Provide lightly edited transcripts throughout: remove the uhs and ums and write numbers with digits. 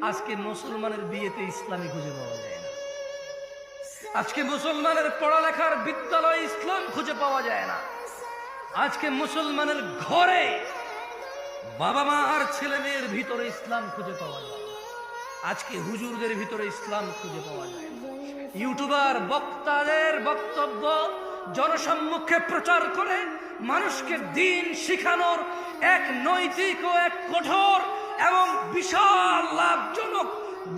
আজকে মুসলমানের বিয়েতে ইসলামী খুঁজে পাওয়া যায় না। আজকে মুসলমানের পড়ালেখার বিদ্যালয়ে ইসলাম খুঁজে পাওয়া যায় না। আজকে মুসলমানের ঘরে বাবা মা আর ছেলে মেয়ের ভিতরে ইসলাম খুঁজে পাওয়া যায় না। আজকে হুজুরদের ভিতরে ইসলাম খুঁজে পাওয়া যায় না। ইউটিউবার বক্তাদের বক্তব্য জনসম্মুখে প্রচার করে মানুষকে দিন শিখানোর এক নৈতিক ও এক কঠোর এবং বিশাল লাভজনক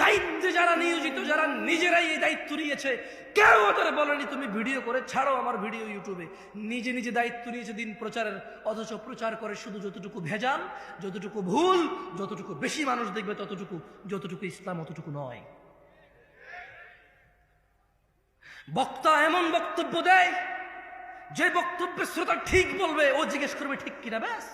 দায়িত্বে যারা নিয়োজিত, যারা নিজেরাই এই দায়িত্ব নিয়েছে, কেউ ওদের বলেনি তুমি ভিডিও করে ছাড়ো আমার ভিডিও ইউটিউবে। নিজে নিজে দায়িত্ব নিয়েছে দিন প্রচারের, অথচ প্রচার করে শুধু যতটুকু ভেজাল, যতটুকু ভুল, যতটুকু বেশি মানুষ দেখবে ততটুকু, যতটুকু ইসলাম অতটুকু নয়। বক্তা এমন বক্তব্য দেয় যে বক্তব্যের শ্রোতা ঠিক বলবে, ও জিজ্ঞেস করবে ঠিক কিনা, ব্যাস।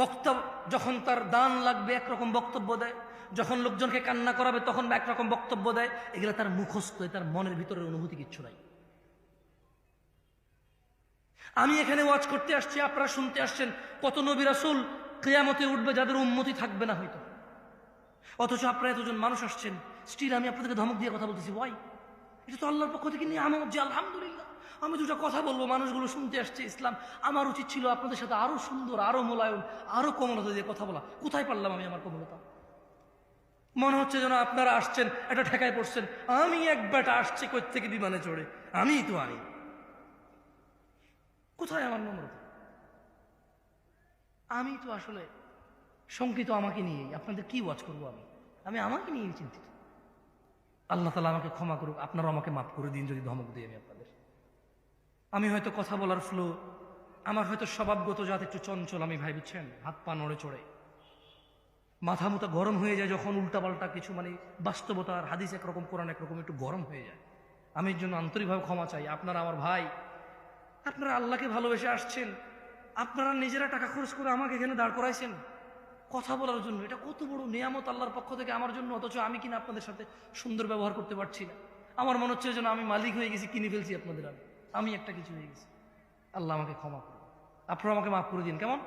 বক্তা যখন তার দান লাগবে একরকম বক্তব্য দেয়, যখন লোকজনকে কান্না করাবে তখন একরকম বক্তব্য দেয়। এগুলো তার মুখস্থ, তার মনের ভিতরের অনুভূতি কিচ্ছু নাই। আমি এখানে ওয়াজ করতে আসছি, আপনারা শুনতে আসছেন। কত নবী রাসূল কিয়ামতে উঠবে যাদের উম্মতি থাকবে না হয়তো, অথচ আপনারা এতজন মানুষ আসছেন, স্টিল আমি আপনাদেরকে ধমক দিয়ে কথা বলতেছি। ওয়াই? এটা তো আল্লাহর পক্ষ থেকে নিয়ে আমার যে আলহামদুলিল্লাহ আমি দুটো কথা বলবো, মানুষগুলো শুনতে আসছে ইসলাম। আমার উচিত ছিল আপনাদের সাথে আরো সুন্দর, আরো মোলায়ম, আরো কোমলতা দিয়ে কথা বলা। কোথায় পারলাম আমি আমার কোমলতা? মনে হচ্ছে যেন আপনারা আসছেন এটা ঠেকায় পড়ছেন। আমি এক বেটা আসছে কই থেকে বিমানে চড়ে, আমি কোথায় আমার নম্রতা? আমি তো আসলে শঙ্কিত আমাকে নিয়েই। আপনাদের কি ওয়াজ করবো আমি আমাকে নিয়েই চিন্তিত। আল্লাহ তাআলা আমাকে ক্ষমা করুক, আপনারা আমাকে মাফ করে দিন যদি ধমক দিই আমি আপনাদের। আমি হয়তো কথা বলার ফ্লো, আমার হয়তো স্বভাবগত জাত একটু চঞ্চল, আমি ভাই বুঝছেন, হাত পা নড়ে চড়ে, মাথা মুথা গরম হয়ে যায় যখন উল্টাপাল্টা কিছু, মানে বাস্তবতার হাদিস একরকম, কোরআন একরকম, একটু গরম হয়ে যায়। আমি এর জন্য আন্তরিকভাবে ক্ষমা চাই। আপনারা আমার ভাই, আপনারা আল্লাহকে ভালোবেসে আসছেন, আপনারা নিজেরা টাকা খরচ করে আমাকে এখানে দাঁড় করাইছেন কথা বলার জন্য। এটা কত বড় নিয়ামত আল্লাহর পক্ষ থেকে আমার জন্য, অথচ আমি কিনা আপনাদের সাথে সুন্দর ব্যবহার করতে পারছি না। আমার মনে হচ্ছে যেন আমি মালিক হয়ে গেছি, কিনে ফেলছি আপনাদের। আমি একটা কিছু হয়ে গেছি। আল্লাহ আমাকে ক্ষমা করুন, আপনারা আমাকে মাফ করে দিন। কেমন?